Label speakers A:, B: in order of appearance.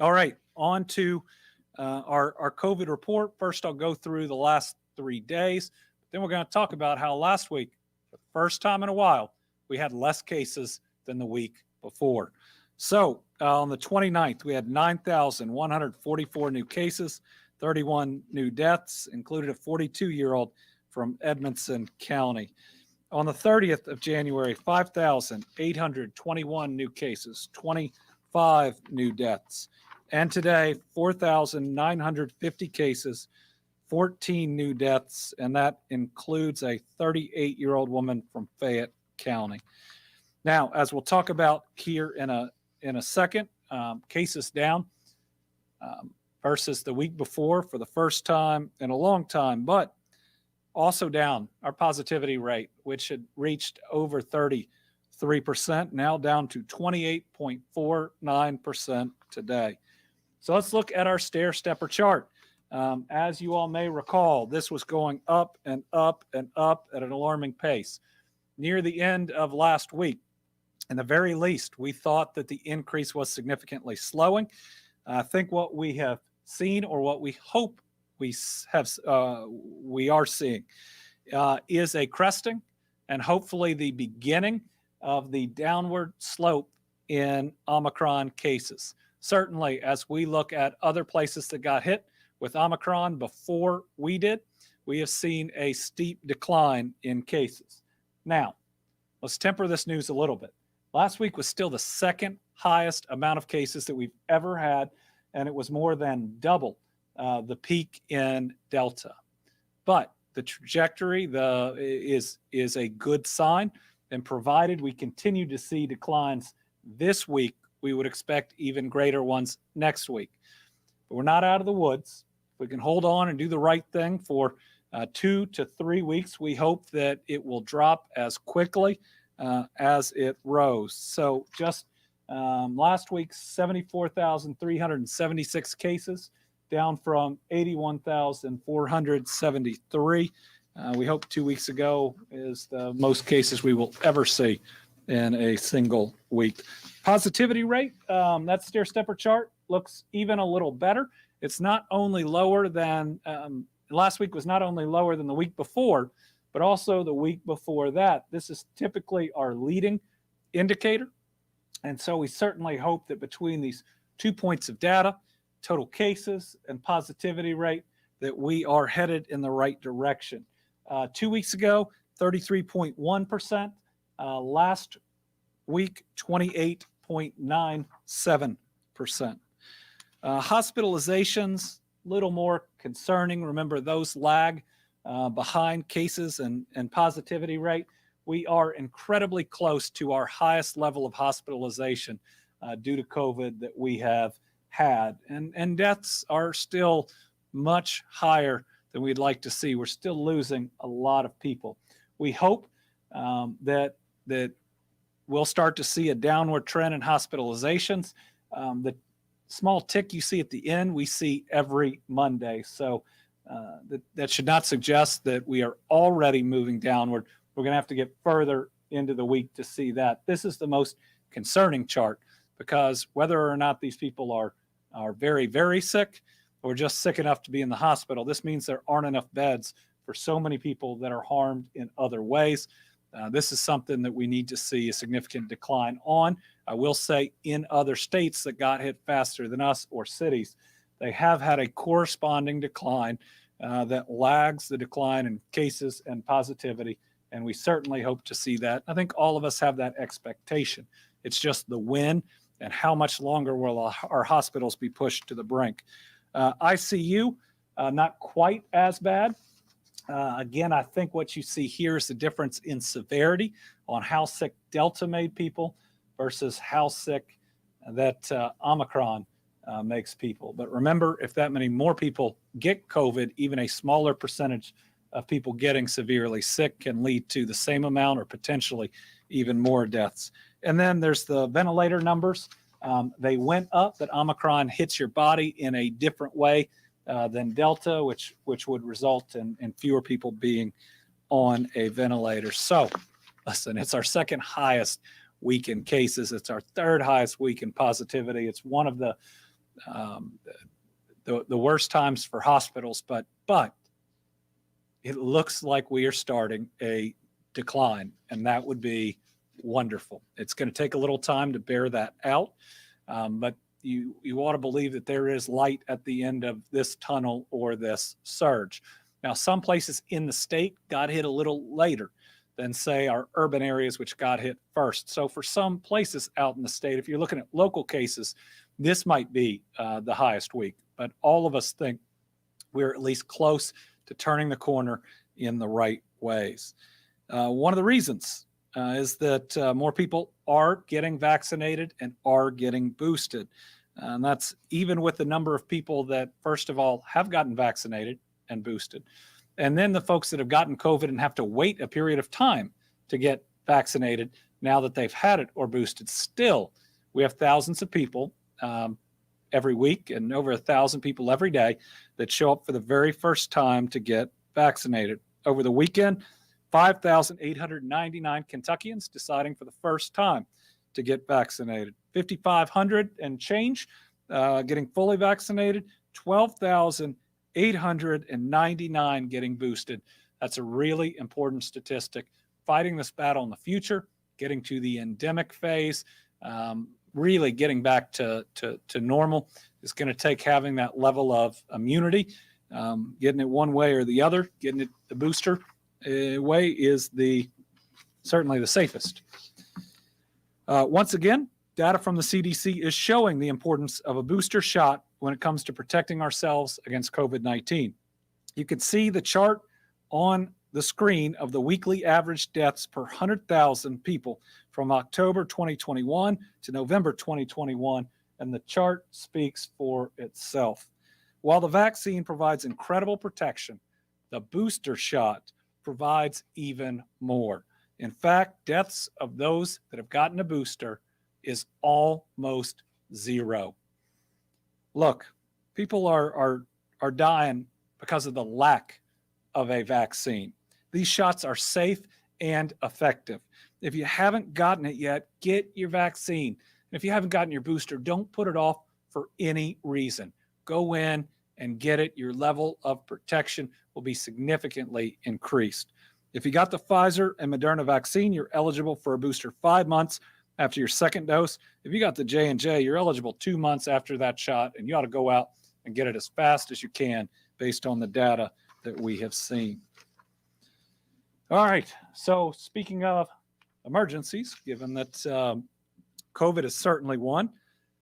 A: All right, on to our COVID report. First, I'll go through the last 3 days. Then we're going to talk about how last week, for the first time in a while, we had less cases than the week before. So on the 29th, we had 9,144 new cases, 31 new deaths, included a 42-year-old from Edmonson County. On the 30th of January, 5,821 new cases, 25 new deaths. And today, 4,950 cases, 14 new deaths, and that includes a 38-year-old woman from Fayette County. Now, as we'll talk about here in a second, cases down versus the week before for the first time in a long time, but also down our positivity rate, which had reached over 33%, now down to 28.49% today. So let's look at our stair-stepper chart. As you all may recall, this was going up and up and up at an alarming pace. Near the end of last week, in the very least, we thought that the increase was significantly slowing. I think what we have seen, or what we hope we are seeing, is a cresting and hopefully the beginning of the downward slope in Omicron cases. Certainly, as we look at other places that got hit with Omicron before we did, we have seen a steep decline in cases. Now, let's temper this news a little bit. Last week was still the second highest amount of cases that we've ever had, and it was more than double the peak in Delta. But the trajectory is a good sign, and provided we continue to see declines this week, we would expect even greater ones next week. But we're not out of the woods. If we can hold on and do the right thing for 2 to 3 weeks, we hope that it will drop as quickly as it rose. So just last week, 74,376 cases, down from 81,473. We hope 2 weeks ago is the most cases we will ever see in a single week. Positivity rate, that stair-stepper chart looks even a little better. It's not only lower than, last week was not only lower than the week before, but also the week before that. This is typically our leading indicator. And so we certainly hope that between these 2 points of data, total cases and positivity rate, that we are headed in the right direction. 2 weeks ago, 33.1%. Last week, 28.97%. Hospitalizations, little more concerning. Remember, those lag behind cases and positivity rate. We are incredibly close to our highest level of hospitalization due to COVID that we have had. And deaths are still much higher than we'd like to see. We're still losing a lot of people. We hope that we'll start to see a downward trend in hospitalizations. The small tick you see at the end, we see every Monday. So that should not suggest that we are already moving downward. We're going to have to get further into the week to see that. This is the most concerning chart, because whether or not these people are very, very sick or just sick enough to be in the hospital, this means there aren't enough beds for so many people that are harmed in other ways. This is something that we need to see a significant decline on. I will say, in other states that got hit faster than us, or cities, they have had a corresponding decline that lags the decline in cases and positivity, and we certainly hope to see that. I think all of us have that expectation. It's just the when and how much longer will our hospitals be pushed to the brink. ICU, not quite as bad. Again, I think what you see here is the difference in severity on how sick Delta made people versus how sick that Omicron makes people. But remember, if that many more people get COVID, even a smaller percentage of people getting severely sick can lead to the same amount or potentially even more deaths. And then there's the ventilator numbers. They went up, but Omicron hits your body in a different way than Delta, which would result in fewer people being on a ventilator. So, listen, it's our second highest week in cases. It's our third highest week in positivity. It's one of the the worst times for hospitals, but it looks like we are starting a decline, and that would be wonderful. It's going to take a little time to bear that out, but you ought to believe that there is light at the end of this tunnel or this surge. Now, some places in the state got hit a little later than, say, our urban areas, which got hit first. So for some places out in the state, if you're looking at local cases, this might be the highest week. But all of us think we're at least close to turning the corner in the right ways. One of the reasons is that more people are getting vaccinated and are getting boosted. And that's even with the number of people that, first of all, have gotten vaccinated and boosted. And then the folks that have gotten COVID and have to wait a period of time to get vaccinated now that they've had it or boosted. Still, we have thousands of people every week and over 1,000 people every day that show up for the very first time to get vaccinated. Over the weekend, 5,899 Kentuckians deciding for the first time to get vaccinated. 5,500 and change getting fully vaccinated. 12,899 getting boosted. That's a really important statistic. Fighting this battle in the future, getting to the endemic phase, really getting back to normal is going to take having that level of immunity. Getting it one way or the other, getting it the booster way is certainly the safest. Once again, data from the CDC is showing the importance of a booster shot when it comes to protecting ourselves against COVID-19. You can see the chart on the screen of the weekly average deaths per 100,000 people from October 2021 to November 2021, and the chart speaks for itself. While the vaccine provides incredible protection, the booster shot provides even more. In fact, deaths of those that have gotten a booster is almost zero. Look, people are dying because of the lack of a vaccine. These shots are safe and effective. If you haven't gotten it yet, get your vaccine. And if you haven't gotten your booster, don't put it off for any reason. Go in and get it. Your level of protection will be significantly increased. If you got the Pfizer and Moderna vaccine, you're eligible for a booster 5 months after your second dose. If you got the J&J, you're eligible 2 months after that shot, and you ought to go out and get it as fast as you can based on the data that we have seen. All right, so speaking of emergencies, given that COVID is certainly one,